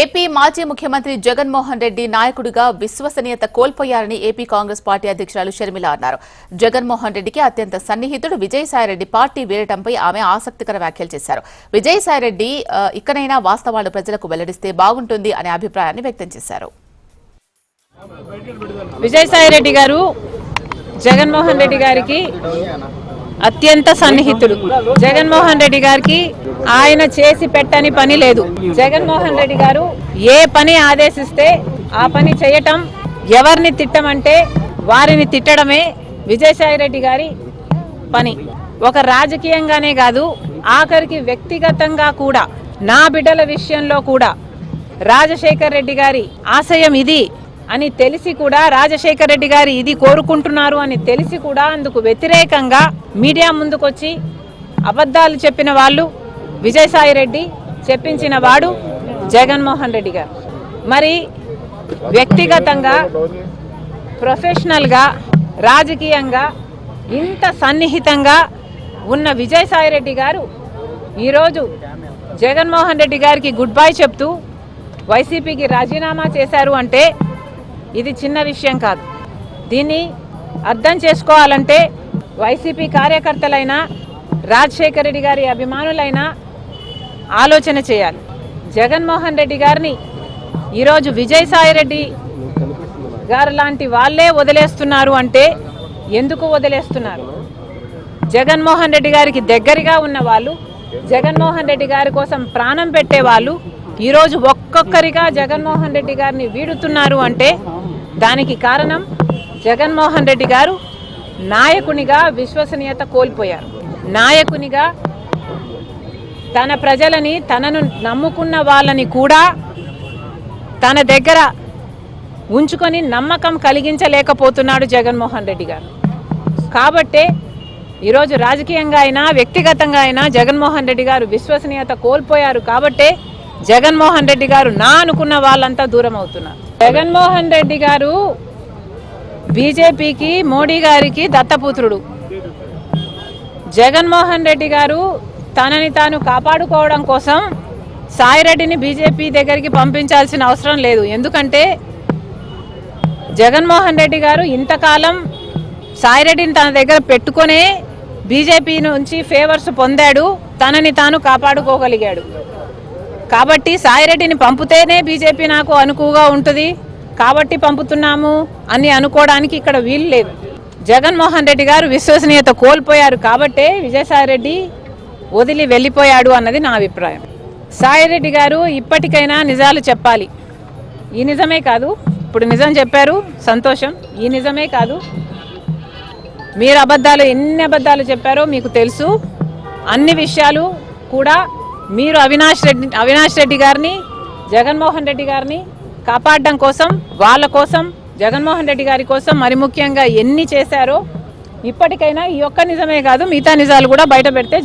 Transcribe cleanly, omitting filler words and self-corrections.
AP మాజీ ముఖ్యమంత్రి జగన్మోహన్ రెడ్డి నాయకుడిగా విశ్వసనీయత కోల్పోయారని ఏపీ కాంగ్రెస్ పార్టీ అధ్యక్షురాలు షర్మిల అన్నారు. జగన్మోహన్ రెడ్డికి అత్యంత సన్నిహితుడు విజయసాయిరెడ్డి పార్టీ వీడటంపై ఆమె ఆసక్తికర వ్యాఖ్యలు చేశారు. విజయసాయిరెడ్డి ఇకనైనా వాస్తవాలు ప్రజలకు వెల్లడిస్తే బాగుంటుంది అనే అభిప్రాయాన్ని వ్యక్తం చేశారు. విజయసాయిరెడ్డి గారు జగన్మోహన్ రెడ్డి గారికి అత్యంత సన్నిహితుడు. జగన్మోహన్ రెడ్డి గారికి ఆయన చేసి పెట్టని పని లేదు. జగన్మోహన్ రెడ్డి గారు ఏ పని ఆదేశిస్తే ఆ పని చేయటం, ఎవరిని తిట్టమంటే వారిని తిట్టడమే విజయసాయిరెడ్డి గారి పని. ఒక రాజకీయంగానే కాదు, ఆఖరికి వ్యక్తిగతంగా కూడా, నా బిడ్డల విషయంలో కూడా రాజశేఖర్ రెడ్డి గారి ఆశయం ఇది అని తెలిసి కూడా, రాజశేఖర్ రెడ్డి గారు ఇది కోరుకుంటున్నారు అని తెలిసి కూడా అందుకు వ్యతిరేకంగా మీడియా ముందుకొచ్చి అబద్ధాలు చెప్పిన వాళ్ళు విజయసాయిరెడ్డి, చెప్పించిన వాడు జగన్మోహన్ రెడ్డి గారు. మరి వ్యక్తిగతంగా, ప్రొఫెషనల్గా, రాజకీయంగా ఇంత సన్నిహితంగా ఉన్న విజయసాయిరెడ్డి గారు ఈరోజు జగన్మోహన్ రెడ్డి గారికి గుడ్ బై చెప్తూ వైసీపీకి రాజీనామా చేశారు అంటే ఇది చిన్న విషయం కాదు. దీన్ని అర్థం చేసుకోవాలంటే వైసీపీ కార్యకర్తలైనా, రాజశేఖర రెడ్డి గారి అభిమానులైనా ఆలోచన చేయాలి. జగన్మోహన్ రెడ్డి గారిని ఈరోజు విజయసాయిరెడ్డి గారు లాంటి వాళ్ళే వదిలేస్తున్నారు అంటే ఎందుకు వదిలేస్తున్నారు? జగన్మోహన్ రెడ్డి గారికి దగ్గరగా ఉన్న వాళ్ళు, జగన్మోహన్ రెడ్డి గారి కోసం ప్రాణం పెట్టేవాళ్ళు ఈరోజు ఒక్కొక్కరిగా జగన్మోహన్ రెడ్డి గారిని వీడుతున్నారు అంటే దానికి కారణం జగన్మోహన్ రెడ్డి గారు నాయకునిగా విశ్వసనీయత కోల్పోయారు. నాయకునిగా తన ప్రజలని, తనను నమ్ముకున్న వాళ్ళని కూడా తన దగ్గర ఉంచుకొని నమ్మకం కలిగించలేకపోతున్నాడు జగన్మోహన్ రెడ్డి గారు. కాబట్టే ఈరోజు రాజకీయంగా అయినా, వ్యక్తిగతంగా అయినా జగన్మోహన్ రెడ్డి గారు విశ్వసనీయత కోల్పోయారు. కాబట్టే జగన్మోహన్ రెడ్డి గారు నా అనుకున్న వాళ్ళంతా దూరం అవుతున్నారు. జగన్మోహన్ రెడ్డి గారు బీజేపీకి, మోడీ గారికి దత్తపుత్రుడు. జగన్మోహన్ రెడ్డి గారు తనని తాను కాపాడుకోవడం కోసం సాయిరెడ్డిని బీజేపీ దగ్గరికి పంపించాల్సిన అవసరం లేదు. ఎందుకంటే జగన్మోహన్ రెడ్డి గారు ఇంతకాలం సాయిరెడ్డిని తన దగ్గర పెట్టుకునే బీజేపీ నుంచి ఫేవర్స్ పొందాడు, తనని తాను కాపాడుకోగలిగాడు. కాబట్టి సాయిరెడ్డిని పంపితేనే బీజేపీ నాకు అనుకువగా ఉంటుంది కాబట్టి పంపుతున్నాము అని అనుకోవడానికి ఇక్కడ వీలు లేదు. జగన్మోహన్ రెడ్డి గారు విశ్వసనీయత కోల్పోయారు కాబట్టే విజయసాయిరెడ్డి వదిలి వెళ్ళిపోయాడు అన్నది నా అభిప్రాయం. సాయిరెడ్డి గారు ఇప్పటికైనా నిజాలు చెప్పాలి. ఈ నిజమే కాదు, ఇప్పుడు నిజం చెప్పారు, సంతోషం. ఈ నిజమే కాదు, మీరు ఎన్ని అబద్ధాలు చెప్పారో మీకు తెలుసు. అన్ని విషయాలు కూడా మీరు అవినాష్ రెడ్డి గారిని, జగన్మోహన్ రెడ్డి గారిని కాపాడడం కోసం, వాళ్ళ కోసం, జగన్మోహన్ రెడ్డి గారి కోసం మరి ముఖ్యంగా ఎన్ని చేశారో ఇప్పటికైనా ఈ ఒక్క నిజమే కాదు, మిగతా నిజాలు కూడా బయట పెడితే